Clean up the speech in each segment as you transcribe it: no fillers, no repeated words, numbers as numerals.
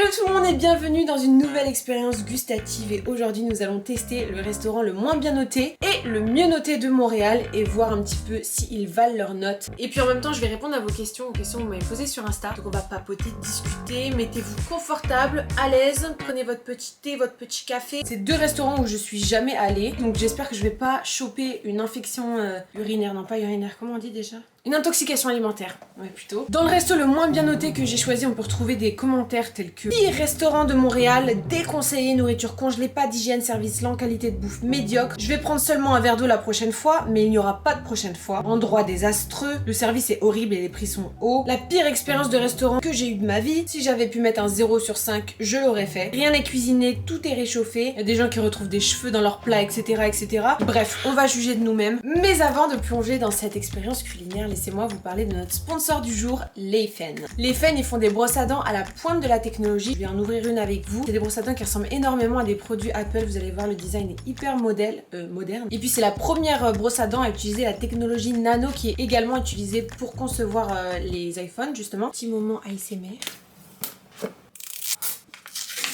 Hello tout le monde et bienvenue dans une nouvelle expérience gustative et aujourd'hui nous allons tester le restaurant le moins bien noté et le mieux noté de Montréal et voir un petit peu s'ils valent leur note. Et puis en même temps je vais répondre à vos questions que vous m'avez posées sur Insta. Donc on va papoter, discuter, mettez-vous confortable, à l'aise, prenez votre petit thé, votre petit café. C'est deux restaurants où je suis jamais allée donc j'espère que je vais pas choper une infection urinaire, non pas urinaire, comment on dit déjà ? Une intoxication alimentaire, ouais plutôt. Dans le resto le moins bien noté que j'ai choisi, on peut retrouver des commentaires tels que pire restaurant de Montréal, déconseillé, nourriture congelée, pas d'hygiène, service lent, qualité de bouffe médiocre. Je vais prendre seulement un verre d'eau la prochaine fois, mais il n'y aura pas de prochaine fois. Endroit désastreux, le service est horrible et les prix sont hauts. La pire expérience de restaurant que j'ai eue de ma vie. Si j'avais pu mettre un 0 sur 5, je l'aurais fait. Rien n'est cuisiné, tout est réchauffé. Il y a des gens qui retrouvent des cheveux dans leurs plats, etc., etc. Bref, on va juger de nous-mêmes. Mais avant de plonger dans cette expérience culinaire, laissez-moi vous parler de notre sponsor du jour, Leifen. Leifen, ils font des brosses à dents à la pointe de la technologie. Je vais en ouvrir une avec vous. C'est des brosses à dents qui ressemblent énormément à des produits Apple. Vous allez voir, le design est hyper moderne. Et puis c'est la première brosse à dents à utiliser la technologie nano qui est également utilisée pour concevoir les iPhones justement. Petit moment ASMR.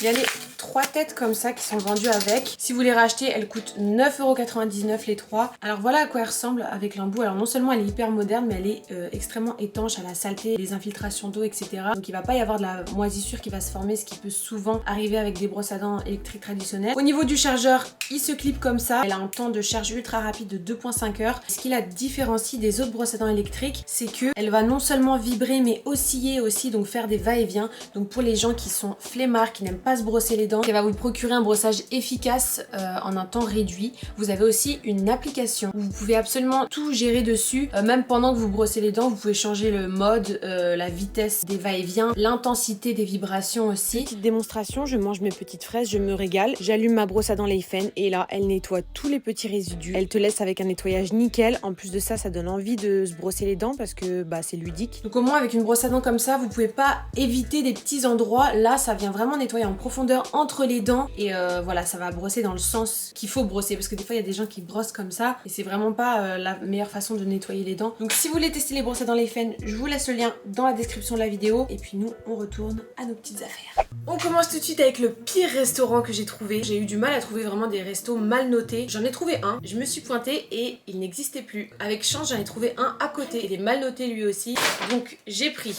Il y a les 3 têtes comme ça qui sont vendues avec. Si vous les rachetez, elles coûtent 9,99€ les 3. Alors voilà à quoi elles ressemblent avec l'embout. Alors non seulement elle est hyper moderne, mais elle est extrêmement étanche à la saleté, les infiltrations d'eau, etc. Donc il va pas y avoir de la moisissure qui va se former, ce qui peut souvent arriver avec des brosses à dents électriques traditionnelles. Au niveau du chargeur, il se clip comme ça. Elle a un temps de charge ultra rapide de 2,5 heures. Ce qui la différencie des autres brosses à dents électriques, c'est que elle va non seulement vibrer, mais osciller aussi, donc faire des va-et-vient. Donc pour les gens qui sont flemmards, qui n'aiment pas se brosser les dents, qui va vous procurer un brossage efficace en un temps réduit. Vous avez aussi une application où vous pouvez absolument tout gérer dessus, même pendant que vous brossez les dents. Vous pouvez changer le mode, la vitesse des va-et-vient, l'intensité des vibrations aussi. Petite démonstration, je mange mes petites fraises, je me régale. J'allume ma brosse à dents Leifen et là elle nettoie tous les petits résidus. Elle te laisse avec un nettoyage nickel. En plus de ça, ça donne envie de se brosser les dents parce que bah, c'est ludique. Donc au moins avec une brosse à dents comme ça, vous pouvez pas éviter des petits endroits. Là ça vient vraiment nettoyer en profondeur entre les dents et voilà, ça va brosser dans le sens qu'il faut brosser parce que des fois il y a des gens qui brossent comme ça et c'est vraiment pas la meilleure façon de nettoyer les dents. Donc si vous voulez tester les brosses à dents Leifen, je vous laisse le lien dans la description de la vidéo et puis nous on retourne à nos petites affaires. On commence tout de suite avec le pire restaurant que j'ai trouvé. J'ai eu du mal à trouver vraiment des restos mal notés. J'en ai trouvé un, je me suis pointée et il n'existait plus. Avec chance j'en ai trouvé un à côté, il est mal noté lui aussi. Donc j'ai pris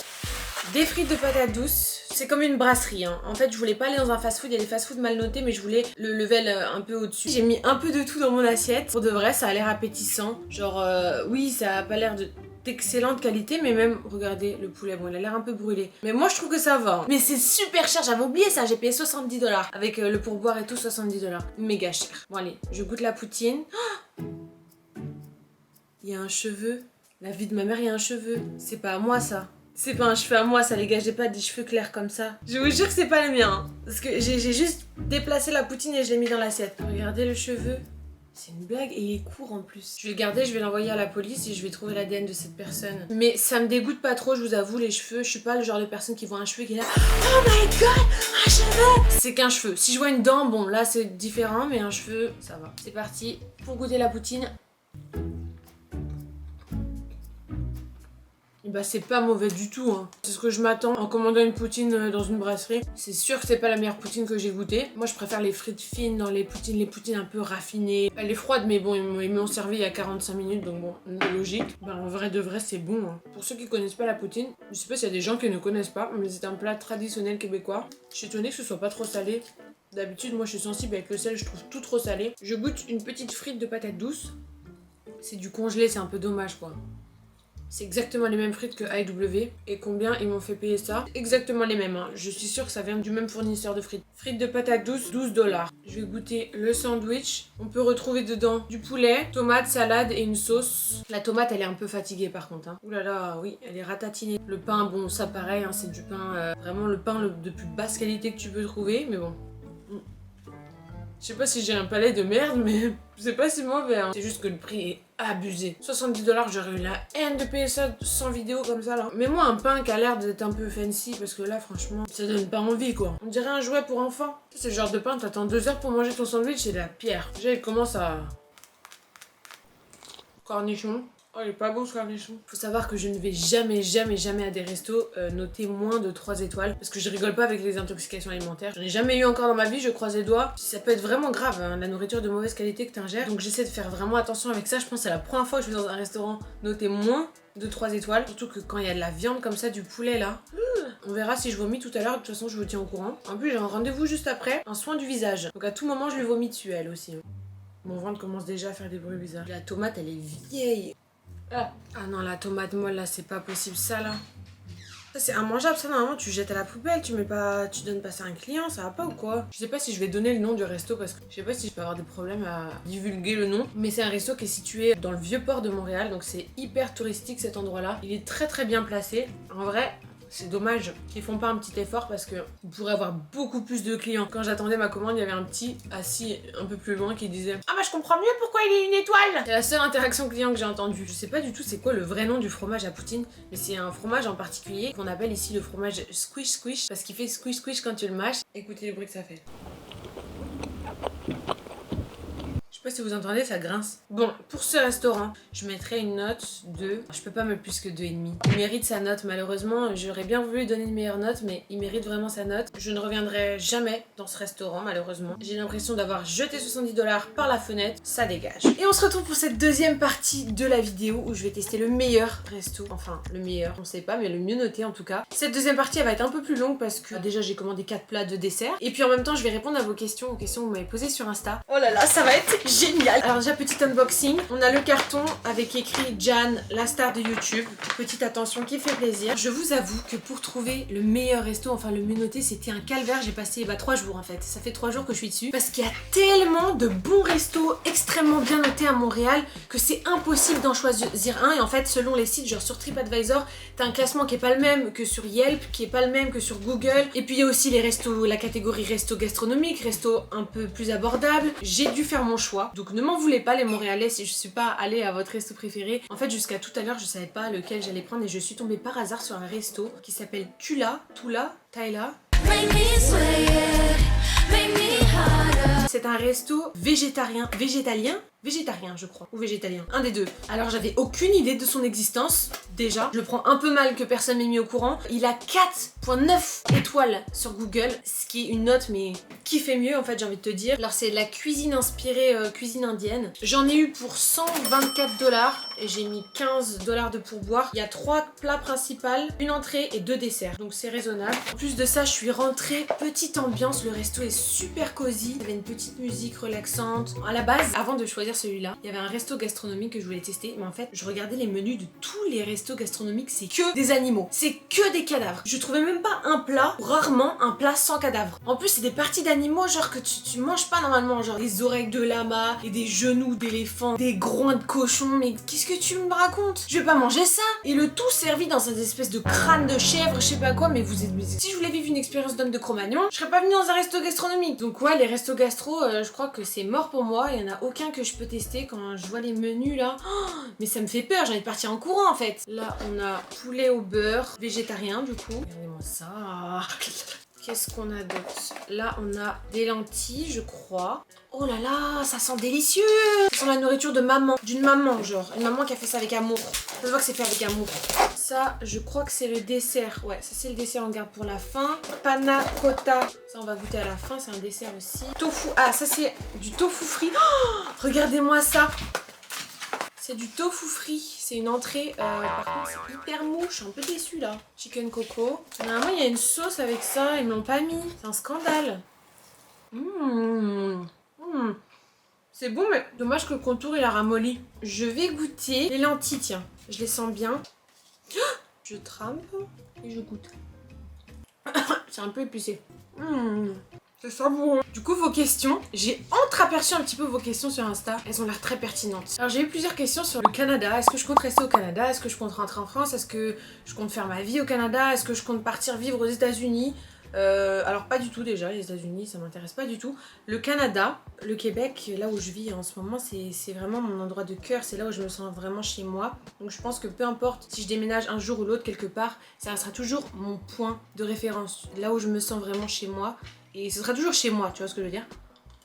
des frites de patates douces. C'est comme une brasserie hein. En fait je voulais pas aller dans un fast food, il y a des fast food mal notés mais je voulais le level un peu au-dessus. J'ai mis un peu de tout dans mon assiette. Pour de vrai ça a l'air appétissant. Genre oui ça a pas l'air d'excellente qualité mais même regardez le poulet, bon il a l'air un peu brûlé. Mais moi je trouve que ça va. Mais c'est super cher, j'avais oublié ça, j'ai payé 70$ avec le pourboire et tout, 70$. Méga cher. Bon allez, je goûte la poutine. Oh, il y a un cheveu. La vie de ma mère il y a un cheveu. C'est pas à moi ça. C'est pas un cheveu à moi ça les gars, j'ai pas des cheveux clairs comme ça. Je vous jure que c'est pas le mien hein. Parce que j'ai juste déplacé la poutine et je l'ai mis dans l'assiette. Regardez le cheveu. C'est une blague et il est court en plus. Je vais le garder, je vais l'envoyer à la police et je vais trouver l'ADN de cette personne. Mais ça me dégoûte pas trop, je vous avoue, les cheveux. Je suis pas le genre de personne qui voit un cheveu qui est là. Oh my god, un cheveu! C'est qu'un cheveu. Si je vois une dent, bon là c'est différent, mais un cheveu, ça va. C'est parti pour goûter la poutine. Bah c'est pas mauvais du tout hein. C'est ce que je m'attends en commandant une poutine dans une brasserie. C'est sûr que c'est pas la meilleure poutine que j'ai goûtée. Moi je préfère les frites fines dans les poutines un peu raffinées. Elle est froide mais bon ils m'ont servi il y a 45 minutes donc bon logique. Bah en vrai de vrai c'est bon hein. Pour ceux qui connaissent pas la poutine, je sais pas s'il y a des gens qui ne connaissent pas, mais c'est un plat traditionnel québécois. Je suis étonnée que ce soit pas trop salé. D'habitude moi je suis sensible avec le sel, je trouve tout trop salé. Je goûte une petite frite de patates douces. C'est du congelé, c'est un peu dommage quoi. C'est exactement les mêmes frites que AEW. Et combien ils m'ont fait payer ça? Exactement les mêmes. Hein. Je suis sûre que ça vient du même fournisseur de frites. Frites de patates douces, 12$. Je vais goûter le sandwich. On peut retrouver dedans du poulet, tomate, salade et une sauce. La tomate, elle est un peu fatiguée par contre. Hein. Ouh là là, oui, elle est ratatinée. Le pain, bon, ça pareil, hein, c'est du pain, vraiment le pain de plus basse qualité que tu peux trouver. Mais bon. Je sais pas si j'ai un palais de merde, mais c'est pas si mauvais. Hein. C'est juste que le prix est abusé. 70$, j'aurais eu la haine de payer ça sans vidéo comme ça là. Mais moi un pain qui a l'air d'être un peu fancy parce que là franchement ça donne pas envie quoi. On dirait un jouet pour enfants. C'est le genre de pain, t'attends 2 heures pour manger ton sandwich, c'est de la pierre. Déjà il commence à... Cornichon. Oh, il est pas bon ce cornichon. Faut savoir que je ne vais jamais à des restos noter moins de 3 étoiles. Parce que je rigole pas avec les intoxications alimentaires. J'en ai jamais eu encore dans ma vie, je croise les doigts. Ça peut être vraiment grave, hein, la nourriture de mauvaise qualité que t'ingères. Donc j'essaie de faire vraiment attention avec ça. Je pense que c'est la première fois que je vais dans un restaurant noter moins de 3 étoiles. Surtout que quand il y a de la viande comme ça, du poulet là. On verra si je vomis tout à l'heure. De toute façon, je vous tiens au courant. En plus, j'ai un rendez-vous juste après. Un soin du visage. Donc à tout moment, je lui vomis dessus, elle aussi. Mon ventre commence déjà à faire des bruits bizarres. La tomate, elle est vieille. Ah non, la tomate molle là, c'est pas possible ça là. Ça c'est immangeable, ça normalement tu jettes à la poubelle, tu donnes pas ça à un client, ça va pas ou quoi? Je sais pas si je vais donner le nom du resto parce que je sais pas si je peux avoir des problèmes à divulguer le nom. Mais c'est un resto qui est situé dans le vieux port de Montréal, donc c'est hyper touristique cet endroit là. Il est très bien placé. En vrai, c'est dommage qu'ils font pas un petit effort parce que vous pourrez avoir beaucoup plus de clients. Quand j'attendais ma commande, il y avait un petit assis un peu plus loin qui disait « Ah bah je comprends mieux pourquoi il est une étoile !» C'est la seule interaction client que j'ai entendue. Je sais pas du tout c'est quoi le vrai nom du fromage à poutine, mais c'est un fromage en particulier qu'on appelle ici le fromage squish squish parce qu'il fait squish squish quand tu le mâches. Écoutez le bruit que ça fait. Je sais pas si vous entendez, ça grince. Bon, pour ce restaurant, je mettrais une note de... Je peux pas mettre plus que 2,5. Il mérite sa note, malheureusement. J'aurais bien voulu lui donner une meilleure note, mais il mérite vraiment sa note. Je ne reviendrai jamais dans ce restaurant, malheureusement. J'ai l'impression d'avoir jeté 70 $ par la fenêtre. Ça dégage. Et on se retrouve pour cette deuxième partie de la vidéo où je vais tester le meilleur resto. Enfin, le meilleur, on sait pas, mais le mieux noté en tout cas. Cette deuxième partie, elle va être un peu plus longue parce que déjà, j'ai commandé 4 plats de dessert. Et puis en même temps, je vais répondre à vos questions, aux questions que vous m'avez posées sur Insta. Oh là là, ça va être génial. Alors déjà petit unboxing, on a le carton avec écrit Jan, la star de YouTube. Petite attention qui fait plaisir. Je vous avoue que pour trouver le meilleur resto, enfin le mieux noté, c'était un calvaire. J'ai passé 3 jours en fait. Ça fait 3 jours que je suis dessus parce qu'il y a tellement de bons restos extrêmement bien notés à Montréal que c'est impossible d'en choisir un. Et en fait selon les sites, genre sur TripAdvisor, t'as un classement qui est pas le même que sur Yelp, qui est pas le même que sur Google. Et puis il y a aussi les restos, la catégorie resto gastronomique, resto un peu plus abordable. J'ai dû faire mon choix, donc ne m'en voulez pas les Montréalais si je suis pas allée à votre resto préféré. En fait jusqu'à tout à l'heure je savais pas lequel j'allais prendre et je suis tombée par hasard sur un resto qui s'appelle Tula, Taila. C'est un resto végétalien je crois, ou végétalien, un des deux. Alors j'avais aucune idée de son existence, déjà. Je le prends un peu mal que personne m'ait mis au courant. Il a 4,9 étoiles sur Google, ce qui est une note mais qui fait mieux en fait j'ai envie de te dire. Alors c'est de la cuisine inspirée cuisine indienne. J'en ai eu pour 124 $ et j'ai mis 15 $ de pourboire. Il y a 3 plats principaux, une entrée et 2 desserts, donc c'est raisonnable. En plus de ça je suis rentrée, petite ambiance, le resto est super cosy. Il y avait une petite musique relaxante. À la base, avant de choisir celui-là, il y avait un resto gastronomique que je voulais tester, mais en fait je regardais les menus de tous les restos gastronomiques, c'est que des animaux, c'est que des cadavres. Je trouvais même pas un plat, rarement un plat sans cadavre. En plus c'est des parties d'animaux genre que tu manges pas normalement, genre des oreilles de lama et des genoux d'éléphant, des groins de cochon, mais qu'est-ce que tu me racontes? Je vais pas manger ça. Et le tout servi dans cette espèce de crâne de chèvre, je sais pas quoi, mais vous êtes... Si je voulais vivre une expérience d'homme de Cro-Magnon, je serais pas venue dans un resto gastronomique. Donc ouais, les restos gastro, je crois que c'est mort pour moi, il y en a aucun que je peux tester quand je vois les menus là. Oh, mais ça me fait peur, j'ai envie de partir en courant en fait. Là on a poulet au beurre, végétarien du coup. Regardez-moi ça. Qu'est-ce qu'on a d'autre? Là on a des lentilles je crois. Oh là là, ça sent délicieux. Ça sent la nourriture de maman, d'une maman genre. Une maman qui a fait ça avec amour. Ça se voit que c'est fait avec amour. Ça, je crois que c'est le dessert. Ouais, ça c'est le dessert, on garde pour la fin. Panna cotta. Ça, on va goûter à la fin, c'est un dessert aussi. Tofu. Ah, ça c'est du tofu frit. Oh, regardez-moi ça. C'est du tofu frit. C'est une entrée. Par contre, c'est hyper mou. Je suis un peu déçue là. Chicken coco. Normalement, il y a une sauce avec ça. Ils me l'ont pas mis. C'est un scandale. C'est bon, mais dommage que le contour il a ramolli. Je vais goûter les lentilles, tiens. Je les sens bien. Je trempe et je goûte. C'est un peu épicé. C'est savoureux. Du coup, vos questions, j'ai entreaperçu un petit peu vos questions sur Insta. Elles ont l'air très pertinentes. Alors j'ai eu plusieurs questions sur le Canada. Est-ce que je compte rester au Canada? Est-ce que je compte rentrer en France? Est-ce que je compte faire ma vie au Canada? Est-ce que je compte partir vivre aux États-Unis? Alors pas du tout déjà, les États-Unis ça m'intéresse pas du tout. Le Canada, le Québec, là où je vis en ce moment, c'est vraiment mon endroit de cœur, c'est là où je me sens vraiment chez moi. Donc je pense que peu importe si je déménage un jour ou l'autre quelque part, ça restera toujours mon point de référence, là où je me sens vraiment chez moi. Et ce sera toujours chez moi, tu vois ce que je veux dire?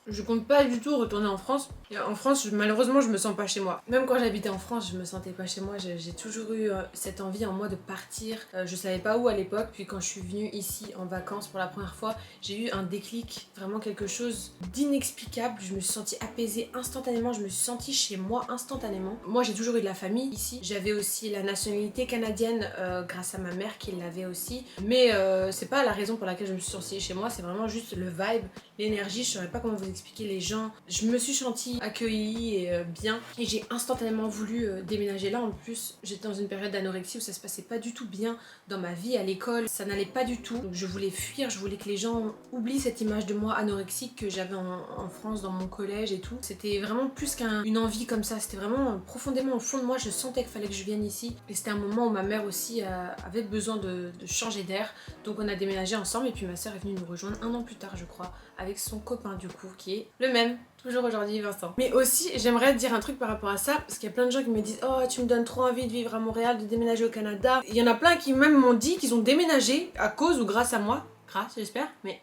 Je compte pas du tout retourner en France. Et en France, malheureusement, je me sens pas chez moi. Même quand j'habitais en France, je me sentais pas chez moi. J'ai toujours eu cette envie en moi de partir. Je savais pas où à l'époque. Puis quand je suis venue ici en vacances pour la première fois, j'ai eu un déclic, vraiment quelque chose d'inexplicable. Je me suis sentie apaisée instantanément. Je me suis sentie chez moi instantanément. Moi, j'ai toujours eu de la famille ici. J'avais aussi la nationalité canadienne grâce à ma mère qui l'avait aussi. Mais c'est pas la raison pour laquelle je me suis sentie chez moi. C'est vraiment juste le vibe, l'énergie. Je saurais pas comment vous expliquer les gens. Je me suis sentie accueillie et bien. Et j'ai instantanément voulu déménager là. En plus, j'étais dans une période d'anorexie où ça se passait pas du tout bien dans ma vie à l'école. Ça n'allait pas du tout. Donc je voulais fuir. Je voulais que les gens oublient cette image de moi anorexique que j'avais en France dans mon collège et tout. C'était vraiment plus qu'une envie comme ça. C'était vraiment profondément au fond de moi. Je sentais qu'il fallait que je vienne ici. Et c'était un moment où ma mère aussi avait besoin de changer d'air. Donc on a déménagé ensemble et puis ma soeur est venue nous rejoindre un an plus tard je crois avec son copain du coup qui est le même. Toujours aujourd'hui, Vincent. Mais aussi, j'aimerais te dire un truc par rapport à ça, parce qu'il y a plein de gens qui me disent « Oh, tu me donnes trop envie de vivre à Montréal, de déménager au Canada. » Il y en a plein qui même m'ont dit qu'ils ont déménagé à cause ou grâce à moi. Grâce, j'espère, mais...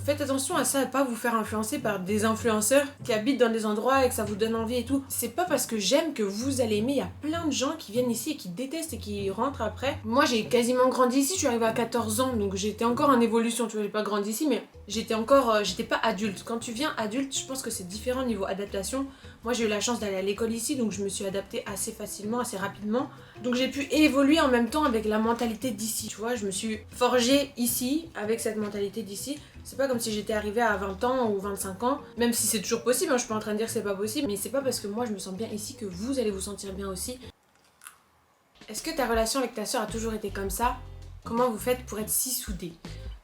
Faites attention à ça, à pas vous faire influencer par des influenceurs qui habitent dans des endroits et que ça vous donne envie et tout. C'est pas parce que j'aime que vous allez aimer, il y a plein de gens qui viennent ici et qui détestent et qui rentrent après. Moi j'ai quasiment grandi ici, je suis arrivée à 14 ans donc j'étais encore en évolution, tu vois, j'ai pas grandi ici mais j'étais encore, j'étais pas adulte. Quand tu viens adulte, je pense que c'est différent niveau adaptation. Moi j'ai eu la chance d'aller à l'école ici donc je me suis adaptée assez facilement, assez rapidement. Donc j'ai pu évoluer en même temps avec la mentalité d'ici, tu vois, je me suis forgée ici avec cette mentalité d'ici. C'est pas comme si j'étais arrivée à 20 ans ou 25 ans, même si c'est toujours possible, hein, je suis pas en train de dire que c'est pas possible, mais c'est pas parce que moi je me sens bien ici que vous allez vous sentir bien aussi. Est-ce que ta relation avec ta soeur a toujours été comme ça? Comment vous faites pour être si soudés?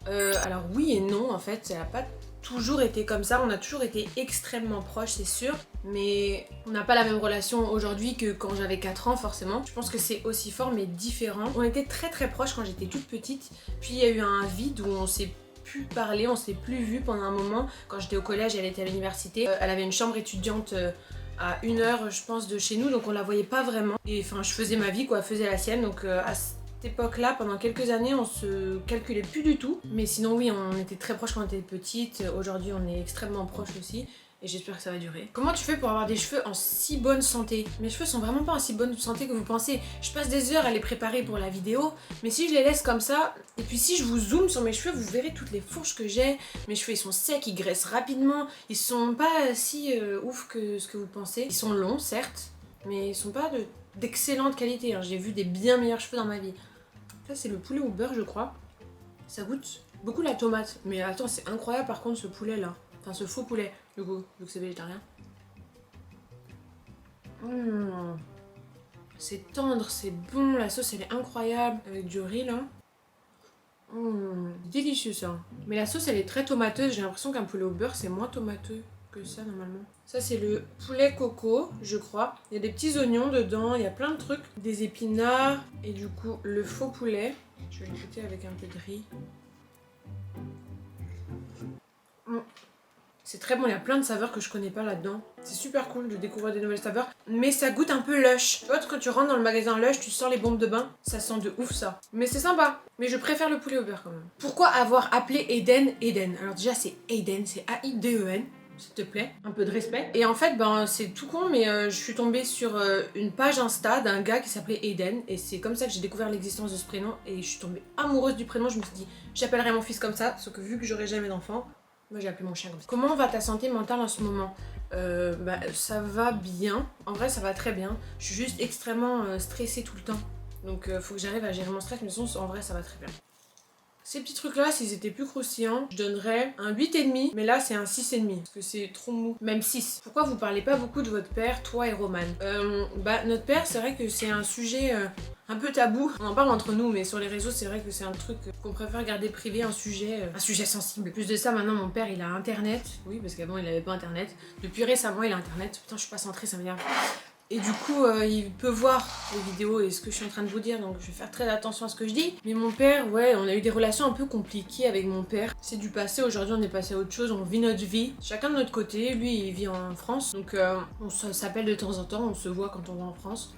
Alors oui et non en fait, ça n'a pas toujours été comme ça, on a toujours été extrêmement proches c'est sûr, mais on n'a pas la même relation aujourd'hui que quand j'avais 4 ans forcément. Je pense que c'est aussi fort mais différent. On était très très proches quand j'étais toute petite, puis il y a eu un vide où on s'est plus parler, on s'est plus vu pendant un moment. Quand j'étais au collège, elle était à l'université, elle avait une chambre étudiante à 1 heure je pense de chez nous, donc on la voyait pas vraiment. Et enfin je faisais ma vie quoi, elle faisait la sienne, donc à cette époque-là, pendant quelques années, on se calculait plus du tout. Mais sinon oui, on était très proches quand on était petite, aujourd'hui on est extrêmement proches aussi. Et j'espère que ça va durer. Comment tu fais pour avoir des cheveux en si bonne santé? Mes cheveux sont vraiment pas en si bonne santé que vous pensez. Je passe des heures à les préparer pour la vidéo, mais si je les laisse comme ça, et puis si je vous zoome sur mes cheveux, vous verrez toutes les fourches que j'ai. Mes cheveux ils sont secs, ils graissent rapidement, ils sont pas si ouf que ce que vous pensez. Ils sont longs certes, mais ils sont pas d'excellente qualité. Hein. J'ai vu des bien meilleurs cheveux dans ma vie. Ça c'est le poulet au beurre je crois. Ça goûte beaucoup la tomate. Mais attends, c'est incroyable par contre ce poulet là. Enfin ce faux poulet, du coup, vu que c'est végétarien. C'est tendre, c'est bon, la sauce elle est incroyable. Avec du riz là. Délicieux ça. Mais la sauce elle est très tomateuse, j'ai l'impression qu'un poulet au beurre c'est moins tomateux que ça normalement. Ça c'est le poulet coco, je crois. Il y a des petits oignons dedans, il y a plein de trucs. Des épinards et du coup le faux poulet. Je vais le goûter avec un peu de riz. C'est très bon, il y a plein de saveurs que je connais pas là-dedans. C'est super cool de découvrir des nouvelles saveurs. Mais ça goûte un peu lush. Tu vois, quand tu rentres dans le magasin lush, tu sors les bombes de bain. Ça sent de ouf ça. Mais c'est sympa. Mais je préfère le poulet au beurre quand même. Pourquoi avoir appelé Eden Eden? Alors déjà c'est Aiden, c'est A-I-D-E-N. S'il te plaît, un peu de respect. Et en fait, ben c'est tout con, mais je suis tombée sur une page Insta d'un gars qui s'appelait Aiden. Et c'est comme ça que j'ai découvert l'existence de ce prénom. Et je suis tombée amoureuse du prénom. Je me suis dit, j'appellerai mon fils comme ça. Sauf que vu que j'aurai jamais d'enfant, moi j'ai appelé mon chien comme ça. Comment va ta santé mentale en ce moment? Ça va bien. En vrai, ça va très bien. Je suis juste extrêmement stressée tout le temps. Donc faut que j'arrive à gérer mon stress, mais sinon en vrai ça va très bien. Ces petits trucs là, s'ils étaient plus croustillants, je donnerais un 8,5, mais là c'est un 6,5 parce que c'est trop mou. Même 6. Pourquoi vous parlez pas beaucoup de votre père, toi et Roman? Notre père, c'est vrai que c'est un sujet un peu tabou. On en parle entre nous, mais sur les réseaux, c'est vrai que c'est un truc qu'on préfère garder privé, un sujet sensible. Plus de ça, maintenant mon père il a internet. Oui, parce qu'avant il avait pas internet. Depuis récemment il a internet. Putain, je suis pas centrée, ça m'énerve. Et du coup, il peut voir les vidéos et ce que je suis en train de vous dire, donc je vais faire très attention à ce que je dis. Mais mon père, ouais, on a eu des relations un peu compliquées avec mon père. C'est du passé, aujourd'hui on est passé à autre chose, on vit notre vie, chacun de notre côté. Lui, il vit en France, donc on s'appelle de temps en temps, on se voit quand on va en France.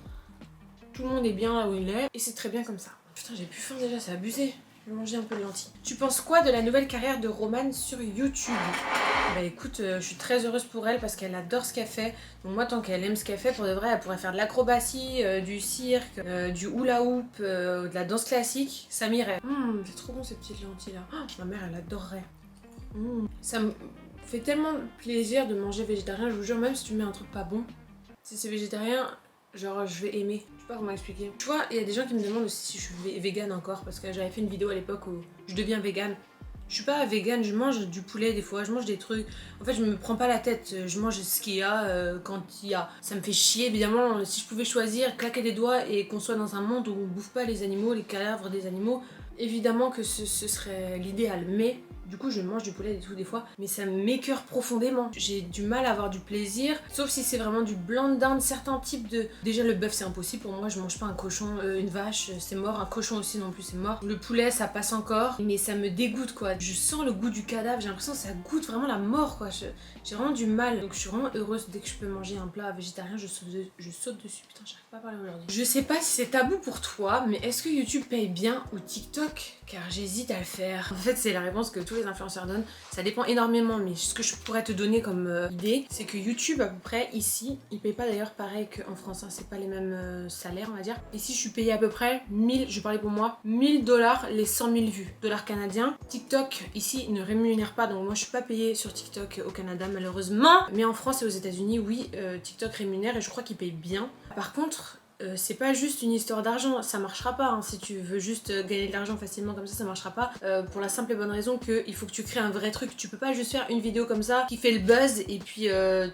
Tout le monde est bien là où il est, et c'est très bien comme ça. Putain, j'ai plus faim déjà, c'est abusé. Je vais manger un peu de lentilles. Tu penses quoi de la nouvelle carrière de Roman sur YouTube? Bah écoute, je suis très heureuse pour elle parce qu'elle adore ce qu'elle fait. Donc moi, tant qu'elle aime ce qu'elle fait, pour de vrai, elle pourrait faire de l'acrobatie, du cirque, du hula hoop, de la danse classique. Ça m'irait. C'est trop bon ces petites lentilles là. Oh, ma mère, elle adorerait. Ça me fait tellement plaisir de manger végétarien, je vous jure, même si tu mets un truc pas bon. Si c'est végétarien, genre je vais aimer. Je sais pas comment expliquer. Tu vois, il y a des gens qui me demandent aussi si je suis végane encore parce que j'avais fait une vidéo à l'époque où je deviens végane. Je suis pas végane, je mange du poulet des fois, je mange des trucs. En fait, je me prends pas la tête, je mange ce qu'il y a quand il y a. Ça me fait chier, évidemment. Si je pouvais choisir, claquer des doigts et qu'on soit dans un monde où on bouffe pas les animaux, les cadavres des animaux, évidemment que ce serait l'idéal. Mais du coup, je mange du poulet et tout des fois, mais ça m'écœure profondément. J'ai du mal à avoir du plaisir, sauf si c'est vraiment du blanc de dinde, certains types de... Déjà, le bœuf, c'est impossible pour moi, je mange pas un cochon, une vache, c'est mort, un cochon aussi non plus, c'est mort. Le poulet, ça passe encore, mais ça me dégoûte quoi. Je sens le goût du cadavre, j'ai l'impression que ça goûte vraiment la mort quoi. J'ai vraiment du mal, donc je suis vraiment heureuse dès que je peux manger un plat végétarien, je saute dessus. Putain, j'arrive pas à parler aujourd'hui. Je sais pas si c'est tabou pour toi, mais est-ce que YouTube paye bien ou TikTok? Car j'hésite à le faire. En fait, c'est la réponse que tous les influenceurs donnent. Ça dépend énormément, mais ce que je pourrais te donner comme idée, c'est que YouTube, à peu près, ici, il paye pas d'ailleurs pareil qu'en France, hein, c'est pas les mêmes salaires, on va dire. Ici, je suis payée à peu près 1000, je parlais pour moi, 1000 dollars les 100 000 vues. Dollars canadiens. TikTok, ici, ne rémunère pas, donc moi, je suis pas payée sur TikTok au Canada, malheureusement. Mais en France et aux États-Unis, oui, TikTok rémunère et je crois qu'il paye bien. Par contre, c'est pas juste une histoire d'argent, ça marchera pas, hein. Si tu veux juste gagner de l'argent facilement comme ça marchera pas, pour la simple et bonne raison qu'il faut que tu crées un vrai truc. Tu peux pas juste faire une vidéo comme ça qui fait le buzz et puis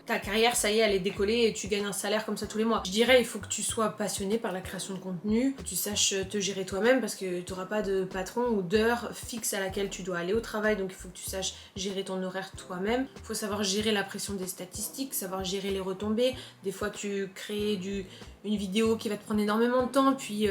ta carrière ça y est elle est décollée et tu gagnes un salaire comme ça tous les mois. Je dirais il faut que tu sois passionné par la création de contenu, que tu saches te gérer toi-même parce que tu auras pas de patron ou d'heure fixe à laquelle tu dois aller au travail, donc il faut que tu saches gérer ton horaire toi-même. Il faut savoir gérer la pression des statistiques, savoir gérer les retombées. Des fois tu crées une vidéo qui va te prendre énormément de temps, puis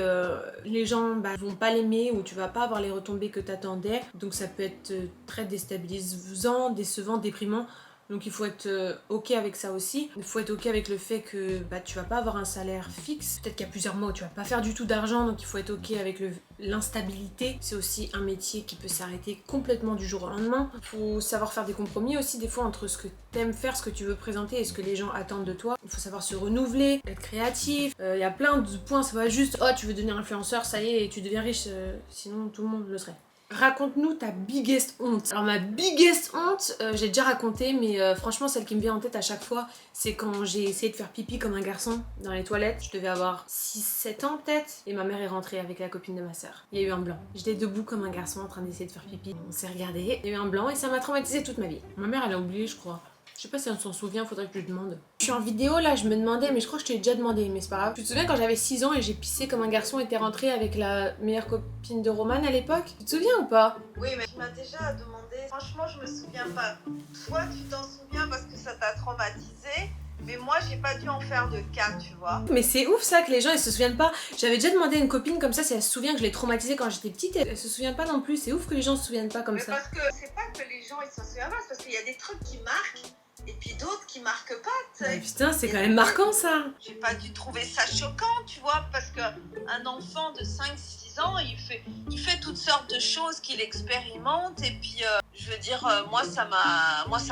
les gens vont pas l'aimer ou tu vas pas avoir les retombées que t'attendais. Donc ça peut être très déstabilisant, décevant, déprimant. Donc il faut être ok avec ça aussi. Il faut être ok avec le fait que tu vas pas avoir un salaire fixe. Peut-être qu'il y a plusieurs mois où tu vas pas faire du tout d'argent, donc il faut être ok avec l'instabilité. C'est aussi un métier qui peut s'arrêter complètement du jour au lendemain. Il faut savoir faire des compromis aussi des fois entre ce que t'aimes faire, ce que tu veux présenter et ce que les gens attendent de toi. Il faut savoir se renouveler, être créatif. Il y a plein de points, c'est pas juste oh tu veux devenir influenceur, ça y est, et tu deviens riche, sinon tout le monde le serait. Raconte-nous ta biggest honte. Alors ma biggest honte, j'ai déjà raconté, mais franchement celle qui me vient en tête à chaque fois, c'est quand j'ai essayé de faire pipi comme un garçon dans les toilettes. Je devais avoir 6-7 ans peut-être, et ma mère est rentrée avec la copine de ma soeur. Il y a eu un blanc. J'étais debout comme un garçon en train d'essayer de faire pipi. On s'est regardé, il y a eu un blanc et ça m'a traumatisé toute ma vie. Ma mère elle a oublié je crois. Je sais pas si elle s'en souvient, faudrait que je lui demande. Je suis en vidéo là, je me demandais, mais je crois que je t'ai déjà demandé, mais c'est pas grave. Tu te souviens quand j'avais 6 ans et j'ai pissé comme un garçon et t'es rentrée avec la meilleure copine de Roman à l'époque? Tu te souviens ou pas? Oui, mais tu m'as déjà demandé. Franchement, je me souviens pas. Toi, tu t'en souviens parce que ça t'a traumatisé. Mais moi, j'ai pas dû en faire de cas, tu vois. Mais c'est ouf ça que les gens ils se souviennent pas. J'avais déjà demandé à une copine comme ça si elle se souvient que je l'ai traumatisée quand j'étais petite et elle se souvient pas non plus. C'est ouf que les gens se souviennent pas comme mais ça. parce que c'est pas que les gens ils s'en souviennent pas, c'est parce qu'il y a des trucs qui marquent et puis d'autres qui marquent pas, tu sais. Mais putain, c'est quand même marquant ça. J'ai pas dû trouver ça choquant, tu vois, parce que un enfant de 5-6 ans, il fait toutes sortes de choses qu'il expérimente et puis je veux dire moi ça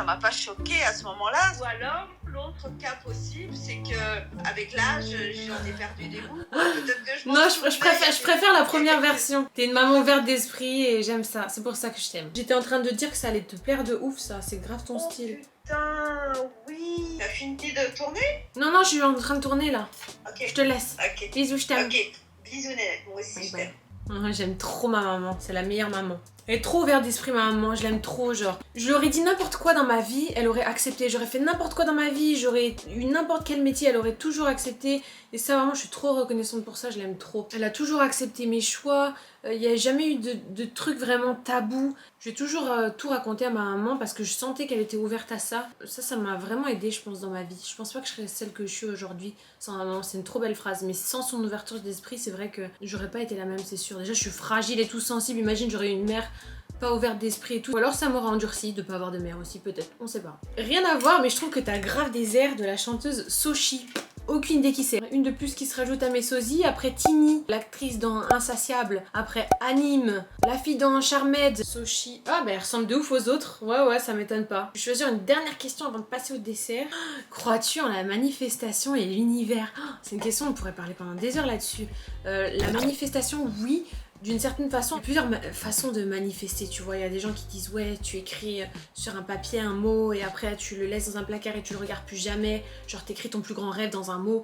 m'a pas choqué à ce moment-là. Ou alors l'autre cas possible, c'est que avec l'âge, j'en ai perdu des bouts. Peut-être que je préfère la première version. T'es une maman ouverte d'esprit et j'aime ça. C'est pour ça que je t'aime. J'étais en train de dire que ça allait te plaire de ouf ça. C'est grave ton style. Putain, oui. T'as fini de tourner? Non, je suis en train de tourner là. Ok. Je te laisse. Ok. Bisous, je t'aime. Ok. Bisounettes, moi aussi je t'aime. J'aime trop ma maman, c'est la meilleure maman. Elle est trop ouverte d'esprit ma maman, je l'aime trop genre. Je lui aurais dit n'importe quoi dans ma vie, elle aurait accepté. J'aurais fait n'importe quoi dans ma vie, j'aurais eu n'importe quel métier, elle aurait toujours accepté. Et ça vraiment je suis trop reconnaissante pour ça, je l'aime trop. Elle a toujours accepté mes choix, il n'y a jamais eu de trucs vraiment tabous. J'ai toujours tout raconté à ma maman parce que je sentais qu'elle était ouverte à ça. Ça m'a vraiment aidée je pense dans ma vie. Je pense pas que je serais celle que je suis aujourd'hui sans ma maman, c'est une trop belle phrase. Mais sans son ouverture d'esprit c'est vrai que j'aurais pas été la même c'est sûr. Déjà je suis fragile et tout sensible, imagine j'aurais eu une mère pas ouverte d'esprit et tout. Ou alors ça m'aurait endurci de pas avoir de mère aussi peut-être, on sait pas. Rien à voir mais je trouve que t'as grave des airs de la chanteuse Sochi. aucune idée qui c'est. Une de plus qui se rajoute à mes sosies. Après Tini, l'actrice dans Insatiable. Après Anime, la fille dans Charmed, Soshi. Ah bah elle ressemble de ouf aux autres. Ouais, ça m'étonne pas. Je vais choisir une dernière question avant de passer au dessert. Crois-tu en la manifestation et l'univers? C'est une question, on pourrait parler pendant des heures là-dessus. La manifestation, oui. D'une certaine façon, il y a plusieurs façons de manifester, tu vois. Il y a des gens qui disent ouais, tu écris sur un papier un mot et après tu le laisses dans un placard et tu le regardes plus jamais. Genre t'écris ton plus grand rêve dans un mot,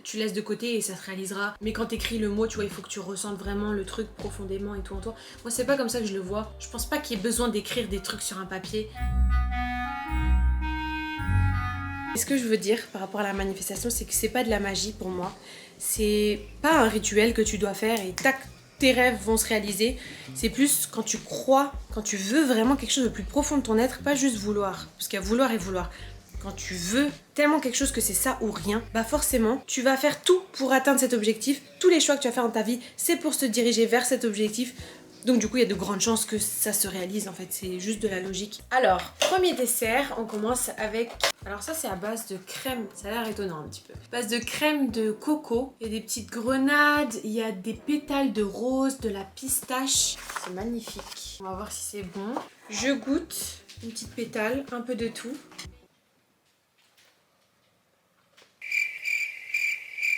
tu laisses de côté et ça se réalisera. Mais quand t'écris le mot, tu vois, il faut que tu ressentes vraiment le truc profondément et tout en toi. Moi c'est pas comme ça que je le vois. Je pense pas qu'il y ait besoin d'écrire des trucs sur un papier. Et ce que je veux dire par rapport à la manifestation, c'est que c'est pas de la magie pour moi. C'est pas un rituel que tu dois faire et tac, tes rêves vont se réaliser. C'est plus quand tu crois, quand tu veux vraiment quelque chose de plus profond de ton être, pas juste vouloir. Parce qu'il y a vouloir et vouloir. Quand tu veux tellement quelque chose que c'est ça ou rien, bah forcément, tu vas faire tout pour atteindre cet objectif. Tous les choix que tu vas faire dans ta vie, c'est pour se diriger vers cet objectif. Donc du coup, il y a de grandes chances que ça se réalise en fait, c'est juste de la logique. Alors, premier dessert, on commence avec... Alors ça c'est à base de crème, ça a l'air étonnant un petit peu. Base de crème de coco, il y a des petites grenades, il y a des pétales de rose, de la pistache. C'est magnifique. On va voir si c'est bon. Je goûte une petite pétale, un peu de tout.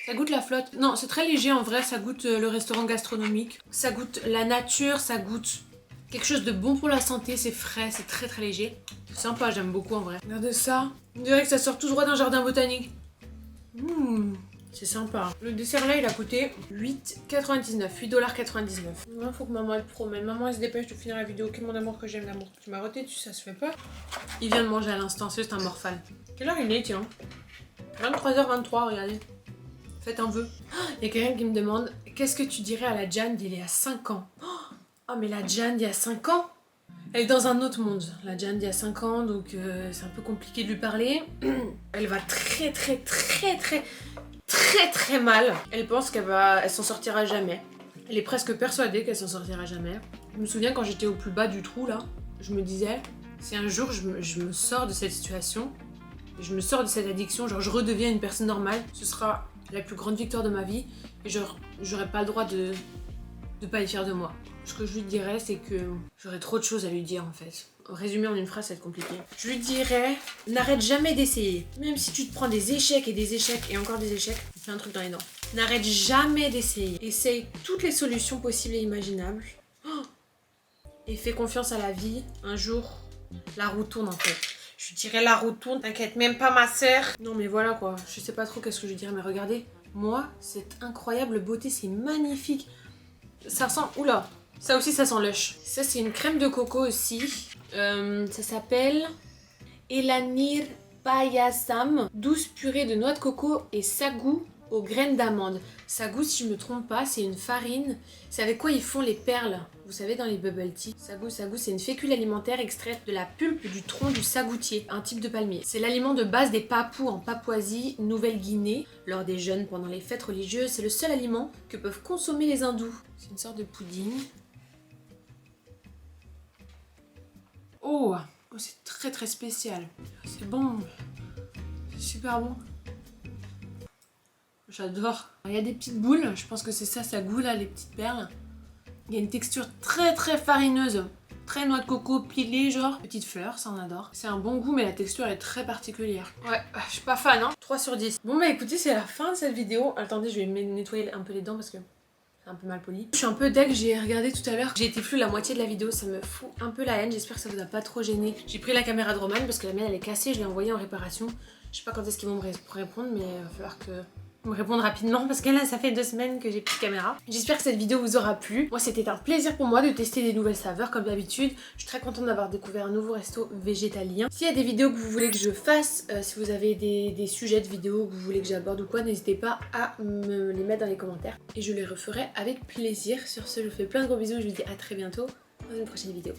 Ça goûte la flotte. Non, c'est très léger en vrai, ça goûte le restaurant gastronomique. Ça goûte la nature, ça goûte quelque chose de bon pour la santé, c'est frais, c'est très très léger. C'est sympa, j'aime beaucoup en vrai. Regardez ça, on dirait que ça sort tout droit d'un jardin botanique. C'est sympa. Le dessert là, il a coûté 8,99, 8,99 $. Il faut que maman elle promène. Maman elle se dépêche de finir la vidéo. Quel mon amour que j'aime l'amour. Tu m'as roté dessus, ça se fait pas. Il vient de manger à l'instant, c'est juste un morphale. Quelle heure il est, tiens? 23h23, regardez. Faites un vœu. Il y a quelqu'un qui me demande qu'est-ce que tu dirais à la Jeanne d'il y a 5 ans? Oh mais la Jeanne d'il y a 5 ans, elle est dans un autre monde. La Jeanne d'il y a 5 ans, donc c'est un peu compliqué de lui parler. Elle va très mal. Elle pense elle s'en sortira jamais. Elle est presque persuadée qu'elle s'en sortira jamais. Je me souviens quand j'étais au plus bas du trou là, je me disais si un jour je me sors de cette situation, je me sors de cette addiction, genre je redeviens une personne normale, ce sera la plus grande victoire de ma vie et genre j'aurais pas le droit de pas être fière de moi. Ce que je lui dirais, c'est que j'aurais trop de choses à lui dire en fait. Résumer en une phrase, ça va être compliqué. Je lui dirais, n'arrête jamais d'essayer. Même si tu te prends des échecs et encore des échecs, tu fais un truc dans les dents. N'arrête jamais d'essayer. Essaye toutes les solutions possibles et imaginables. Et fais confiance à la vie. Un jour, la roue tourne en fait. Je dirais la roue tourne, t'inquiète même pas ma sœur. Non mais voilà quoi, je sais pas trop qu'est-ce que je dirais, mais regardez, moi, cette incroyable beauté, c'est magnifique. Ça sent, oula, ça aussi ça sent lush. Ça c'est une crème de coco aussi, ça s'appelle Elanir Payasam, douce purée de noix de coco et sagou aux graines d'amande. Sagou, si je me trompe pas, c'est une farine. C'est avec quoi ils font les perles, vous savez, dans les bubble tea. Sagou, c'est une fécule alimentaire extraite de la pulpe du tronc du sagoutier, un type de palmier. C'est l'aliment de base des Papous en Papouasie, Nouvelle-Guinée. Lors des jeûnes pendant les fêtes religieuses, c'est le seul aliment que peuvent consommer les hindous. C'est une sorte de pudding. Oh, c'est très très spécial. C'est bon. C'est super bon. J'adore. Il y a des petites boules, je pense que c'est ça, ça goût là, les petites perles. Il y a une texture très très farineuse. Très noix de coco pilée genre. Petite fleur, ça on adore. C'est un bon goût mais la texture est très particulière. Ouais, je suis pas fan hein. 3 sur 10. Bon bah écoutez, c'est la fin de cette vidéo. Attendez, je vais nettoyer un peu les dents parce que c'est un peu mal poli. Je suis un peu deg, j'ai regardé tout à l'heure. J'ai été plus la moitié de la vidéo, ça me fout un peu la haine. J'espère que ça vous a pas trop gêné. J'ai pris la caméra de Roman parce que la mienne elle est cassée, je l'ai envoyée en réparation. Je sais pas quand est-ce qu'ils vont me répondre mais il va falloir que... me répondre rapidement parce que là ça fait 2 semaines que j'ai plus de caméra. J'espère que cette vidéo vous aura plu. Moi c'était un plaisir pour moi de tester des nouvelles saveurs comme d'habitude. Je suis très contente d'avoir découvert un nouveau resto végétalien. S'il y a des vidéos que vous voulez que je fasse, si vous avez des sujets de vidéos que vous voulez que j'aborde ou quoi, n'hésitez pas à me les mettre dans les commentaires et je les referai avec plaisir. Sur ce, je vous fais plein de gros bisous, je vous dis à très bientôt dans une prochaine vidéo.